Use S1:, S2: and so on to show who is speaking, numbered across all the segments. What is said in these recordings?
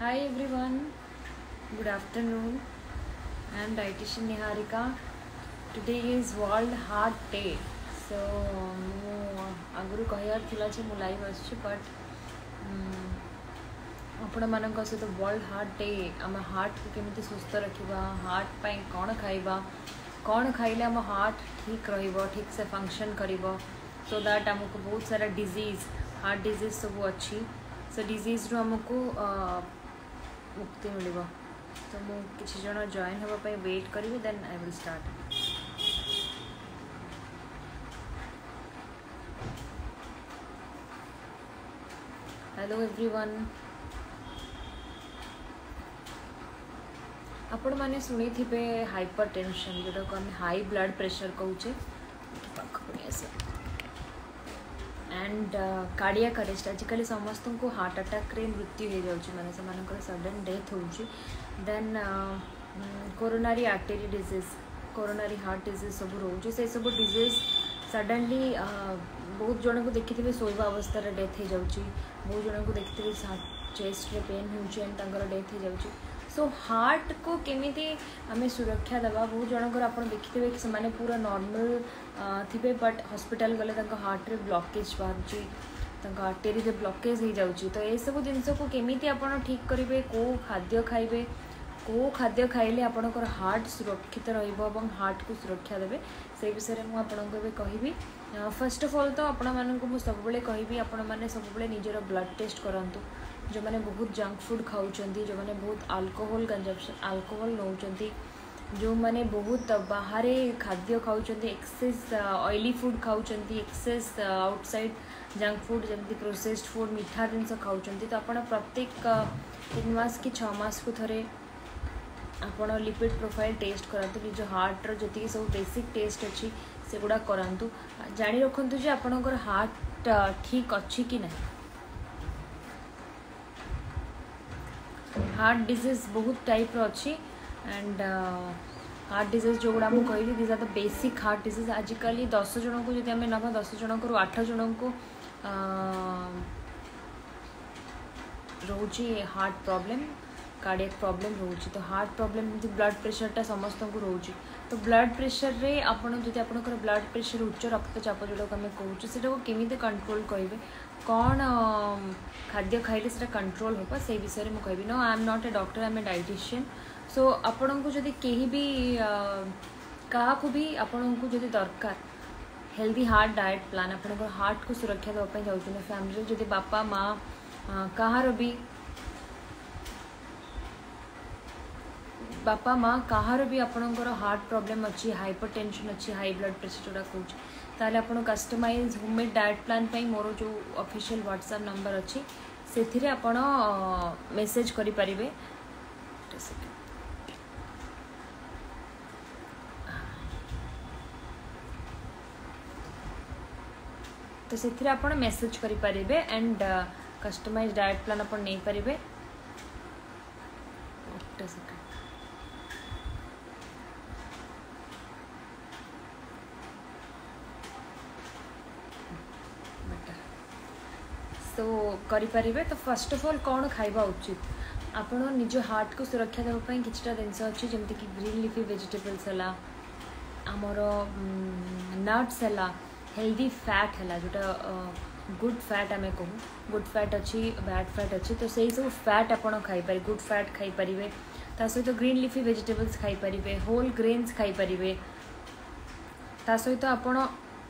S1: Hi everyone, good afternoon. I am dietitian Niharika. Today is World Heart Day. So ମୁଁ ଆଗରୁ କହିବାର ଥିଲା ଯେ ମୁଁ ଲାଇଭ୍ ଆସୁଛି ବଟ୍ ଆପଣମାନଙ୍କ ସହିତ ୱାର୍ଲଡ ହାର୍ଟ ଡେ ଆମ ହାର୍ଟକୁ କେମିତି ସୁସ୍ଥ ରଖିବା, ହାର୍ଟ ପାଇଁ କ'ଣ ଖାଇବା, କ'ଣ ଖାଇଲେ ଆମ ହାର୍ଟ ଠିକ୍ ରହିବ, ଠିକ୍ ସେ ଫଙ୍କସନ୍ କରିବ, ସୋ ଦ୍ୟାଟ୍ ଆମକୁ ବହୁତ ସାରା ଡିଜିଜ୍ ହାର୍ଟ ଡିଜିଜ୍ ସବୁ ଅଛି, ସେ ଡିଜିଜ୍ରୁ ଆମକୁ मुक्ति मिल। तो मु किसी जन जॉइन होगापी वेट करी then I will start. Hello everyone, आपण मैंने शुणी थे हाइपर टेंशन जोटा को आम हाई ब्लड प्रेशर कहे एंड कार्डियक अरेस्ट। आजिकल समस्त को हार्ट अटैक रे मृत्यु हो जाऊँगी, माने से सडन डेथ होउची। Then coronary artery disease, coronary heart disease सब रोचे, से सब डिजीज सडनली बहुत जन को देखिए शोवा अवस्था डेथ हो जाऊँगी, बहुत जन को देखिए चेस्ट रे पेन होउची एंड तांकर डेथ हो जाऊँगी। सो हार्ट को केमिति आमे सुरक्षा देवा, बहुत जनकर आप देखिए कि से पूरा नॉर्मल थे बट हॉस्पिटल गले हार्ट रे ब्लॉकेज बाहर, आर्टेरी रे ब्लॉकेज हो जाऊँगी। तो ये सब जिनस को केमिति आपण ठीक करेंगे, कौ खाद्य खाइबे, कौ खाद्य खाइले आपणकर हार्ट सुरक्षित रहिबो, हार्ट को सुरक्षा देवे, से विषय में आपको कहबी। फर्स्ट ऑफ ऑल तो आपण मानक मुझे सब कहबी आपण मैंने सब निजर ब्लड टेस्ट करंतु। जो मैंने बहुत जंक फूड खाऊँ, जो मैंने बहुत अल्कोहल कंजप्शन अल्कोहल नौकरी, जो मैंने बहुत बाहर खाद्य खाऊँ, एक्सेस ऑयली फूड खाऊँ, एक्सेस आउटसाइड जंक फूड जमी प्रोसेस्ड फूड मीठा जिनस खाऊँ, तो आप प्रत्येक 3 मास कि 6 मास को थरे आपण लिपिड प्रोफाइल टेस्ट करातु, निज हार्टर जी सब बेसिक टेस्ट अच्छी से गुड़ा करातु, जानी रखु जे आपणकर हार्ट ठीक अच्छी कि नहीं। हार्ट डिजीज बहुत टाइप अच्छी एंड हार्ट डिजीज जो गुड़ा मुझे कहली these are the basic heart disease. आजिकल 10 जन को जब आम ना 10 जन को 8 जन को रोची हार्ट प्रॉब्लम, कार्डियक प्रॉब्लम रोची। तो हार्ट प्रॉब्लम ब्लड प्रेशरटा समस्त को रोची। तो ब्लड प्रेशर रे आपन जदि आपनकर ब्लड प्रेशर उच्च रक्तचाप जोटा आम कहूँ से केमी कंट्रोल करेंगे, कौन खाद्य खाइले से कंट्रोल होगा, से विषय में कहबी। No I am not a doctor, I am a dietitian. So आपन को जदि कहीं भी क्या भी आपन को जदि दरकार हेल्दी हार्ट डाइट प्लान, आपन हार्ट को सुरक्षा देवाई जाऊँ फैमिली जदि बापा माँ कहार भी बापा माँ कहार भी आपणकर हार्ट प्रॉब्लम अच्छी, हाइपर टेंशन अच्छी, हाई ब्लड प्रेशर जोटा कहूँ, ताले आपन कस्टमाइज होममेड डाइट प्लान पे मोर जो ऑफिशियल व्हाट्सएप नंबर अच्छी से आपन मेसेज करि परिबे। तो से आपन मेसेज करि परिबे एंड कस्टमाइज डाइट प्लान आपन नहीं परिबे। तो करें। तो फर्स्ट ऑफ ऑल कौन खाइबा उचित, आपण निज हार्ट को सुरक्षा देवाई किछटा जिनस अच्छी जमती कि ग्रीन लीफी वेजिटेबल्स है, आमर नट्स है, हेल्दी फैट है जोटा गुड फैट आम कहूँ, गुड फैट अच्छी बैड फैट अच्छी। तो सही सब फैट आपड़ खाईपर, गुड फैट खाईपर, ता सहित ग्रीन लीफी वेजिटेबल्स खाईपर, होल ग्रेन्स खाईपर, ता सहित आपड़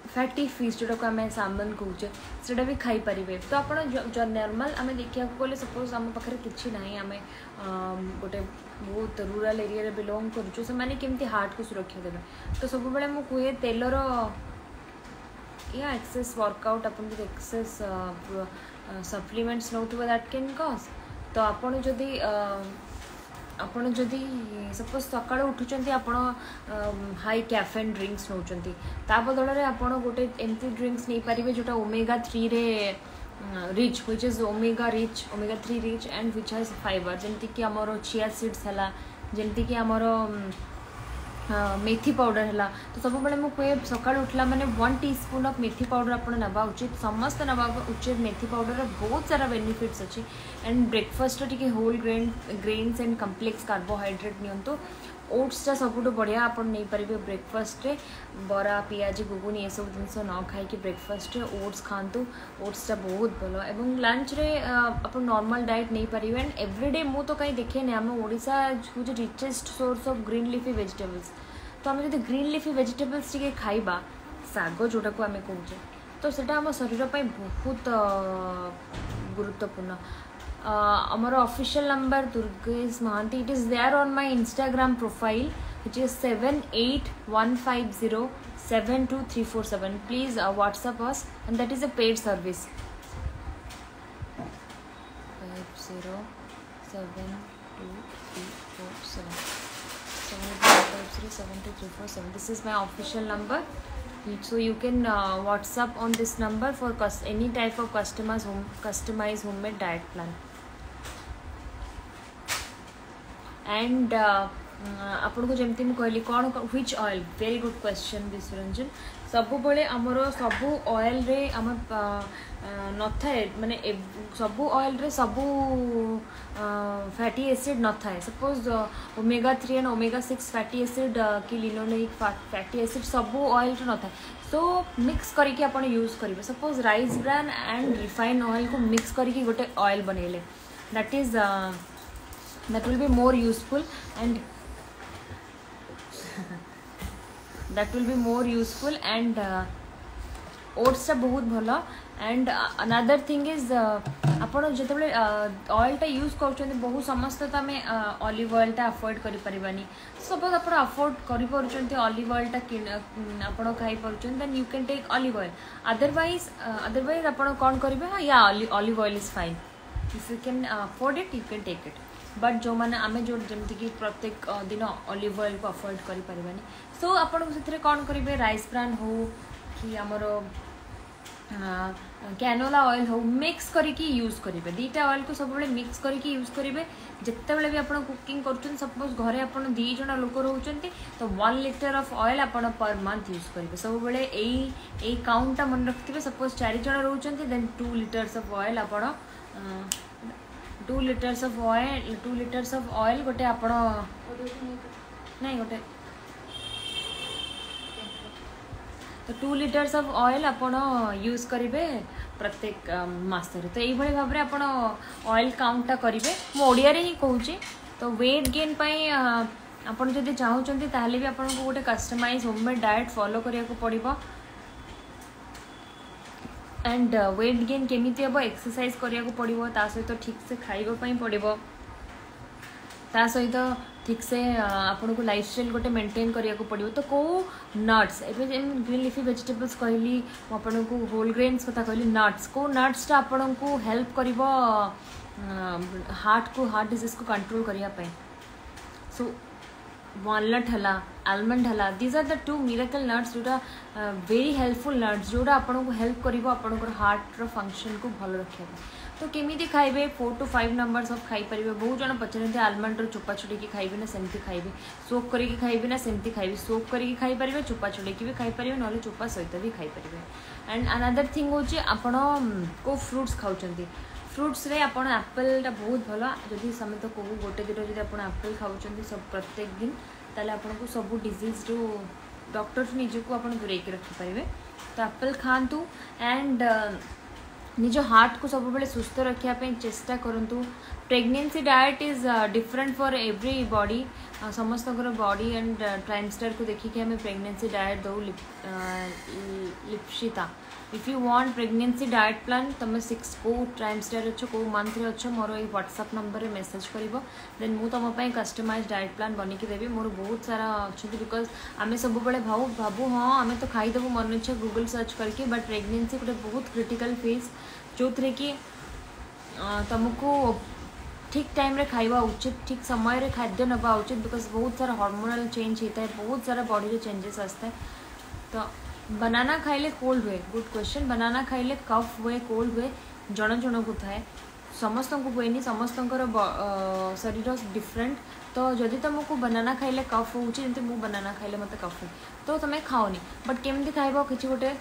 S1: फैटी फिश जोटा को आम सामन कहे से भी खाईपर। तो आप नॉर्मल आम देखा गले सपोज आम पाखे कि ना आम गोटे बहुत रूराल एरिया बिलोंग करुँ, से मैंने केमती हार्ट को सुरक्षा देवे। तो सब बड़े मुझे कहे तेलर या एक्सेस वर्कआउट आप excess supplements now that can cause. तो आपड़ जदि सपोज सका उठुंट आप हाई कैफेन ड्रिंक्स नौकरी, ता बदल में आप गोटे एमती ड्रिंक्स नहीं पारे जोटा ओमेगा 3 रे rich, which is omega 3 rich and which has fibre, जमती कि आमर चिया सीड्स है, जमती कि आमर मेथी पाउडर है तो सब बड़े मुझे सका उठला मैंने 1 टीस्पून ऑफ मेथी पाउडर आप नवा उचित समस्त नवा उचित मेथी पाउडर बहुत सारा बेनिफिट्स अच्छी एंड ब्रेकफास्ट टी whole grains and complex carbohydrate नियंतु ओट्सटा सबुठ बढ़िया आप नहीं पारे ब्रेकफास्ट रे बरा पियाजी गुगुनी ये सब जिनस न खाई ब्रेकफास्ट ओट्स खातु ओट्सटा बहुत भल एवं लंच रे आप नॉर्मल डाइट नहीं पारे एंड एवरीडे मु तो कहीं देखे आम ओडिशा हूँ richest source of green leafy vegetables तो आम जो ग्रीन लिफी वेजिटेबल्स टी खाइबा साग जोटा को आम कहे तो सेटा आम शरीर पर बहुत गुरुत्वपूर्ण our official number Durgesh Mahanti, it is there on my Instagram profile which is 781507237. Please WhatsApp us and that is a paid service. 50723477. This is my official number. So you can WhatsApp on this number for any type of customized homemade diet plan. And आपन को जमती मुझे कहली कौन which oil very good question Biswaranjan सबु बड़े आमर सबु ऑयल रे आम न थाए माने सबु ऑयल रे सबु फैटी एसिड न थाए suppose omega 3 and omega 6 fatty acid कि लिनोलेनिक फैटी एसिड सबु ऑयल रे न थाए सो मिक्स करके आपन यूज करिवे suppose rice bran and refined oil को मिक्स करके गोटे ऑयल बनेले that is that will be more useful and oats टा बहुत भल एंड अनदर थिंग इज आपड़ जो ऑयल टा यूज कर बहुत समस्त तो आम ऑलिव ऑयल टा अफोर्ड करें सपोज आप अफोर्ड कर ऑलिव ऑयल टा आप खाई पार्टी then you can take olive oil otherwise आप कौन करेंगे हाँ या olive oil is fine if you can afford it you can take it but जो मैंने आम जो जमीक प्रत्येक दिन ऑलिव ऑयल को अफोर्ड करें सो आपन से कौन करेंगे राइस ब्रान हो कि आमर कैनोला ऑयल हो मिक्स करके यूज करेंगे दीटा ऑयल को सब मिक्स करके यूज करेंगे जितेबाला भी आप कुकिंग कर सपोज घरे आप 2 जन लोक रोचते तो 1 लीटर ऑफ ऑयल आप पर मंथ यूज करेंगे सब बड़े यही काउंटा मन रखिए सपोज 4 जन रोचते देन 2 लीटर्स ऑफ ऑयल आप 2 लीटर्स ऑफ ऑयल गोटे आप नहीं गोटे तो 2 लीटर्स ऑफ ऑयल आप यूज करेंगे प्रत्येक मास तो यही भाव में आप ऑयल काउंटा करेंगे मु ओडिया रे ही कहूँ तो वेट गेन आप जब चाहते ताहले भी आपको गोटे कस्टमाइज होममेड डाइट फॉलो करिया को पड़िबो एंड वेट गेन केमिति हम एक्सरसाइज करिया को पड़िबो ता सहित ठीक से खाइबा पई पड़िबो ता सहित ठीक से आपन को लाइफस्टाइल गोटे मेंटेन करिया को पड़िबो तो को नट्स एबे ग्रीन लिफी वेजिटेबल्स कहली आपन को होल ग्रेन्स कथा कहली नट्स को नट्स ता आपन को हेल्प करिबो हार्ट डिजीज को कंट्रोल करिया पई सो वॉलनट हला आलमंड हला these are the 2 miracle nuts जोटा वेरी हेल्पफुल नट्स जोटा आपन को हेल्प करिवो आपन को हार्ट रो फंक्शन को भल रखिया तो केमिति खाइबे 4 to 5 नंबर्स ऑफ खाई परिबे बहुत जन पचरते आलमंड रो चोपा छुड़ी के खाइबे ना सेमती खाइबे सोक करके खाइबे ना सेमती खाइबे सोक करके खाई परिबे चोपा छुड़ी के भी खाई परिबे नले चोपा सहित भी खाई परिबे एंड अनदर थिंग होची आपन को फ्रूट्स खाउचंती फ्रूट्स रे आपन एप्पल टा बहुत भल जदि समेत को गोटे दिन जब आपन एप्पल खाउचंती सब प्रत्येक दिन ताले आपन को सब डिजीज रो डॉक्टर निज को आपन दूरे के रखि परिबे तो एप्पल खांतु एंड निज हार्ट को सब बेले सुस्थ रखिया पे चेष्टा करंतु pregnancy diet is different for every body समस्त बॉडी एंड ट्राइमस्टर को देखिए हमें प्रेगनेंसी डाइट दो Lipsita if you want pregnancy diet plan तुम 6 को ट्राइमस्टर अच्छो को मंथ रे अच्छो मोर ये व्हाट्सएप नंबर रे मेसेज करिवो देन मु तुम पई कस्टमाइज डाइट प्लान बनी के देबी मोर बहुत सारा अच्छे बिकॉज आमे सब बेले भाबू हाँ आमे तो खाई देबू मन इच्छा गूगल सर्च करके बट प्रेगनेंसी गोटे बहुत क्रिटिकल फेज जो थे कि तुमको ठीक टाइम रे खाइबा उचित ठीक समय रे खाद्य नवा उचित बिकॉज बहुत सारा हार्मोनल चेंज होता है बहुत सारा बॉडी रे चेंजेस आसता है तो बनाना खाइले कोल्ड हुए गुड क्वेश्चन बनाना खाइले कफ हुए कोल्ड हुए जन जन को थाए समस्त को हुए समस्त शरीर डिफरेंट तो जदि तुमको बनाना खाइले कफ हो जमी मु बनाना खाइले मत कफ तो तुम खाओनी बट केमती खाइब कि गोटे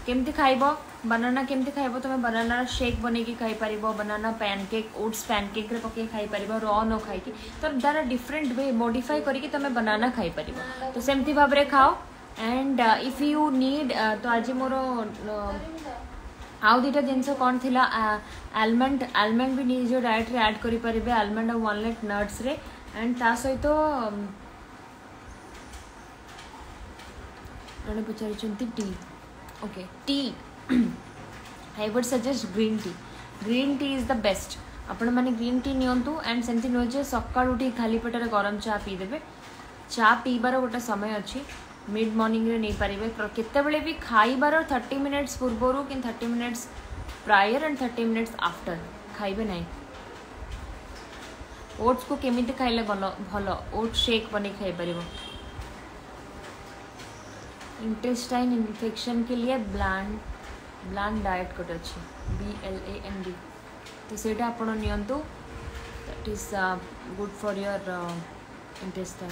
S1: केमती खाइब बनाना केमती खाइब तुम बनाना शेक बन के खाई पार बनाना पैनकेक ओट्स पैनकेक पकई खाई पार र न खाई तो द्वारा डिफरेंट वे मॉडिफाई करके तुम बनाना खाई पार तो सेमती भाव में खाओ एंड इफ यू नीड तो आज मोर आउ दुटा जिनस कौन थी आलमंड आलमंड भी निज डाएट रे ऐड करि परिबे आलमंड और वालनट नट्स रे एंड ता सहित जड़े पचार टी ओके टी I would suggest green tea is the best आपण मैंने ग्रीन टी नियंतु एंड सेमती नुह जे सकाळ उठी खाली पेटर गरम चा पीदेवे चा पीबार गोटे समय अच्छी मिड मॉर्निंग रे नहीं पारिबे केतेबेले भी खाइबार 30 मिनिट्स पूर्वर कि 30 minutes prior and 30 minutes after खाइबे नहीं ओट्स को केमिति खाइले भल ओट्स शेक बने खाई पारिबो इंटेस्टाइन इन्फेक्शन के लिए ब्लान डाइट कोट अच्छी BLAND तो सेटा आपण नियंतु that is good for your intestine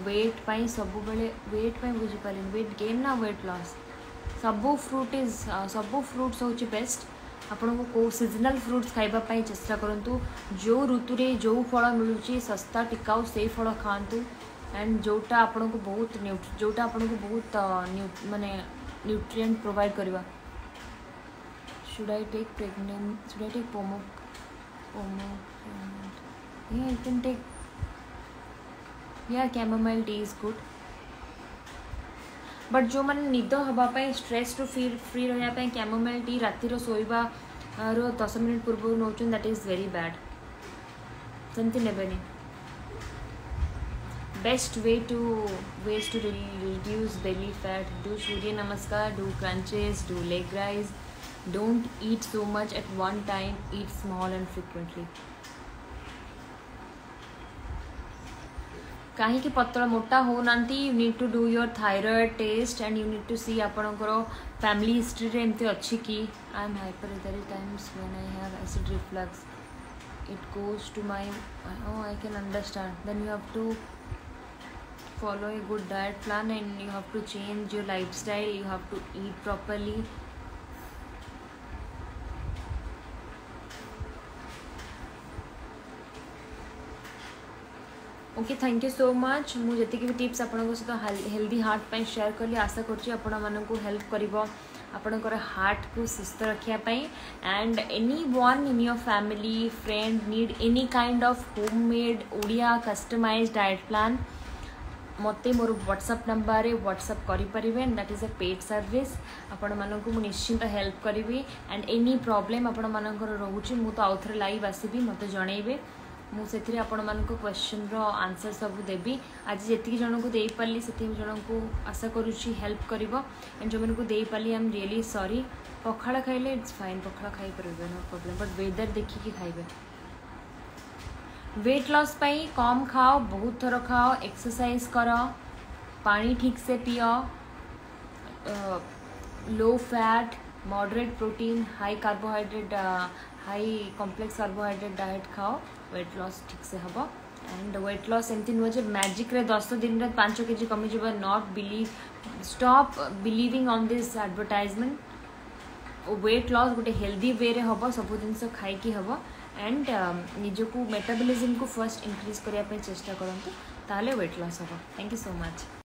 S1: weight पाई सब बेले वेट पाई बुझी पारे वेट गेन ना वेट लॉस सबू फ्रूट्स हूँ बेस्ट आपन को कौ सीजनल फ्रूट्स खाइबा चेष्टा करूँ जो ऋतु रे जो फल मिलूँ सस्ता टिकाऊ से फल खातु एंड जोटा आपन को बहुत जोटा आपन को बहुत माने न्यूट्रिएंट प्रोवाइड करवा शुड आई टेक पोमो yeah, you can take chamomile tea is good but जो मैंने निद हाँपाई स्ट्रेस टू फ्री रहा कैमोमाइल टी रातिर शोवा 10 मिनट पूर्व नौ दैट इज वेरी बैड सेमती नेबेनि best way to reduce belly fat do Surya namaskar do crunches do leg raise don't eat so much at one time eat small and frequently कहीं पतला मोटा हो नांती you need to do your thyroid test and you need to see आपणकर family history रे एमती अच्छी कि I am hyper times when I have acid reflux it goes to my I can understand then you have to follow a good diet plan and you have to change your lifestyle you have to eat properly okay thank you so much मुझे भी tips आपन सहित healthy heart पे share कली आशा करुँच आपको help कर आपणकर heart को सुस्थ रखापी and any one in your family friend need any kind of homemade Odia customised diet plan मते मोर व्हाट्सएप नंबर रे व्हाट्सएप करें and that is a paid service आपण मानक निश्चिंत हेल्प करी एंड एनी प्रॉब्लम आपण मानकर रोचे मु तो आउ थे लाइव आसबि मते जनइबे मुझे आपण मान क्वेश्चन रो आंसर सब देवी आज जी जन को दे पाली से जन को आशा करुँची हेल्प कर एंड जो मैंने को दे पाली आई एम रियली सॉरी पखाड़ खाइले इट्स फाइन पखाड़ खाई पारे नो प्रॉब्लम बट वेदर देखिकी खाइबे वेट लॉस पाई कम खाओ बहुत थर खाओ एक्सरसाइज कर पानी ठीक से पियो low fat moderate protein high carbohydrate high complex carbohydrate diet खाओ वेट लॉस ठीक से हम एंड वेट लॉस एमती नुह जो मैजिक रे 10 दिन में 5 kg कमी not believe stop believing on this advertisement weight loss गोटे हेल्दी वे रे हम सब जिन खाई हम एंड निजक मेटाबॉलिज्म को फर्स्ट इंक्रीज करने चेष्टा करूँ ताले वेट लॉस हम थैंक यू सो मच।